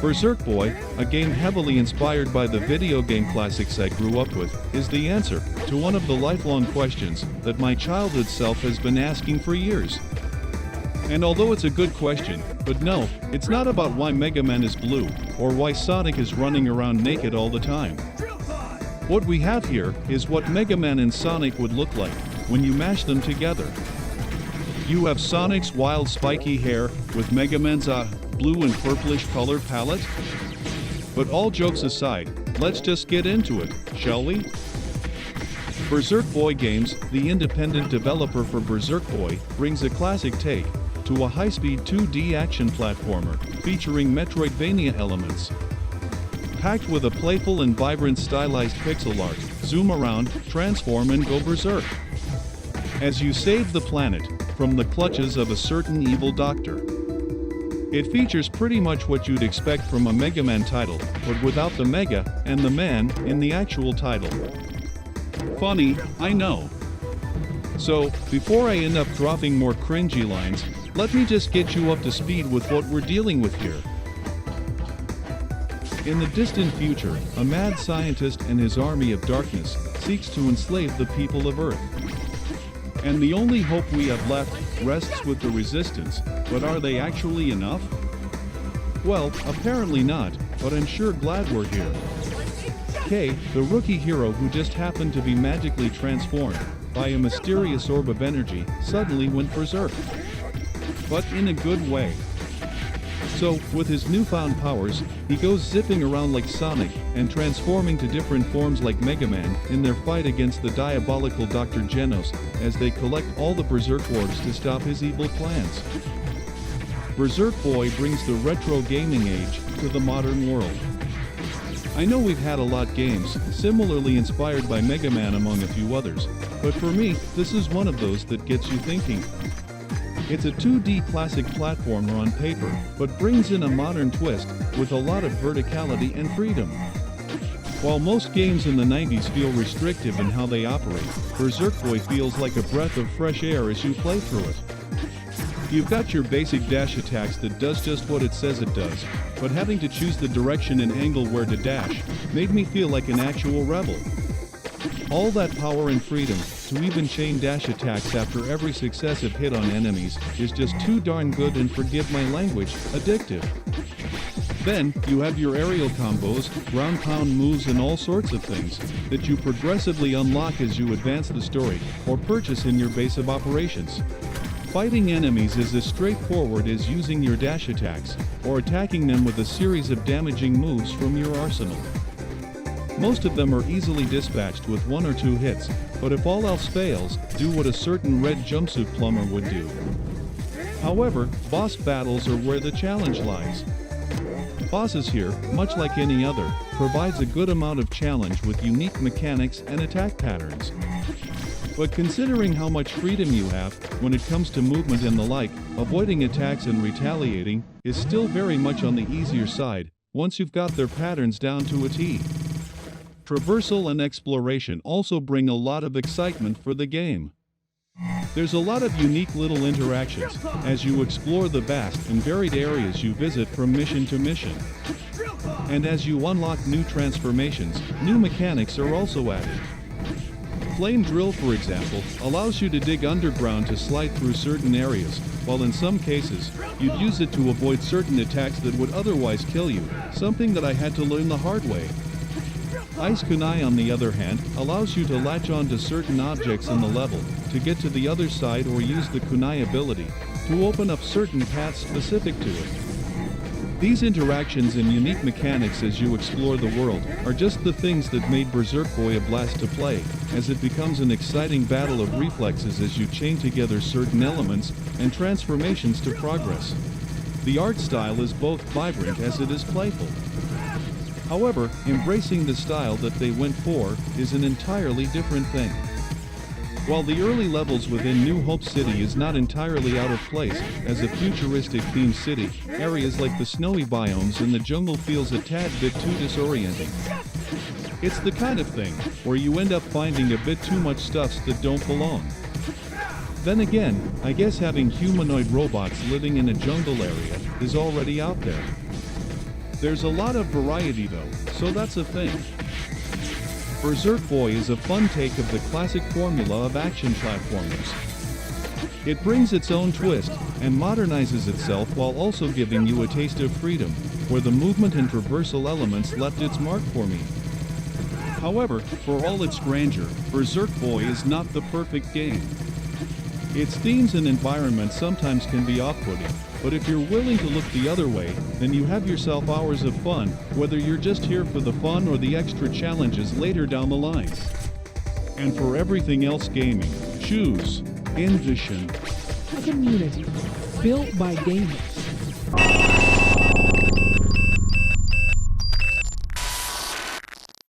Berserk Boy, a game heavily inspired by the video game classics I grew up with, is the answer to one of the lifelong questions that my childhood self has been asking for years. And although it's a good question, but no, it's not about why Mega Man is blue, or why Sonic is running around naked all the time. What we have here is what Mega Man and Sonic would look like when you mash them together. You have Sonic's wild spiky hair with Mega Man's blue and purplish color palette. But all jokes aside, let's just get into it, shall we? Berserk Boy Games, the independent developer for Berserk Boy, brings a classic take to a high-speed 2D action platformer featuring Metroidvania elements. Packed with a playful and vibrant stylized pixel art, zoom around, transform and go berserk as you save the planet from the clutches of a certain evil doctor. It features pretty much what you'd expect from a Mega Man title, but without the Mega and the Man in the actual title. Funny, I know. So, before I end up dropping more cringy lines, let me just get you up to speed with what we're dealing with here. In the distant future, a mad scientist and his army of darkness seeks to enslave the people of Earth. And the only hope we have left rests with the resistance, but are they actually enough? Well, apparently not, but I'm sure glad we're here. Kay, the rookie hero who just happened to be magically transformed by a mysterious orb of energy, suddenly went berserk. But in a good way. So, with his newfound powers, he goes zipping around like Sonic and transforming to different forms like Mega Man in their fight against the diabolical Dr. Genos as they collect all the Berserk orbs to stop his evil plans. Berserk Boy brings the retro gaming age to the modern world. I know we've had a lot games similarly inspired by Mega Man among a few others, but for me, this is one of those that gets you thinking. It's a 2D classic platformer on paper, but brings in a modern twist with a lot of verticality and freedom. While most games in the 90s feel restrictive in how they operate, Berserk Boy feels like a breath of fresh air as you play through it. You've got your basic dash attacks that does just what it says it does, but having to choose the direction and angle where to dash made me feel like an actual rebel. All that power and freedom to even chain dash attacks after every successive hit on enemies is just too darn good and, forgive my language, addictive. Then, you have your aerial combos, ground pound moves and all sorts of things that you progressively unlock as you advance the story or purchase in your base of operations. Fighting enemies is as straightforward as using your dash attacks or attacking them with a series of damaging moves from your arsenal. Most of them are easily dispatched with 1 or 2 hits, but if all else fails, do what a certain red jumpsuit plumber would do. However, boss battles are where the challenge lies. Bosses here, much like any other, provides a good amount of challenge with unique mechanics and attack patterns. But considering how much freedom you have when it comes to movement and the like, avoiding attacks and retaliating is still very much on the easier side once you've got their patterns down to a T. Traversal and exploration also bring a lot of excitement for the game. There's a lot of unique little interactions as you explore the vast and varied areas you visit from mission to mission. And as you unlock new transformations, new mechanics are also added. Flame Drill, for example, allows you to dig underground to slide through certain areas, while in some cases, you'd use it to avoid certain attacks that would otherwise kill you, something that I had to learn the hard way. Ice Kunai, on the other hand, allows you to latch on to certain objects in the level to get to the other side or use the Kunai ability to open up certain paths specific to it. These interactions and unique mechanics as you explore the world are just the things that made Berserk Boy a blast to play, as it becomes an exciting battle of reflexes as you chain together certain elements and transformations to progress. The art style is both vibrant as it is playful. However, embracing the style that they went for is an entirely different thing. While the early levels within New Hope City is not entirely out of place as a futuristic themed city, areas like the snowy biomes and the jungle feels a tad bit too disorienting. It's the kind of thing where you end up finding a bit too much stuffs that don't belong. Then again, I guess having humanoid robots living in a jungle area is already out there. There's a lot of variety though, so that's a thing. Berserk Boy is a fun take of the classic formula of action platformers. It brings its own twist, and modernizes itself while also giving you a taste of freedom, where the movement and traversal elements left its mark for me. However, for all its grandeur, Berserk Boy is not the perfect game. Its themes and environment sometimes can be off-putting, but if you're willing to look the other way, then you have yourself hours of fun, whether you're just here for the fun or the extra challenges later down the line. And for everything else gaming, choose Envision. A community built by gamers.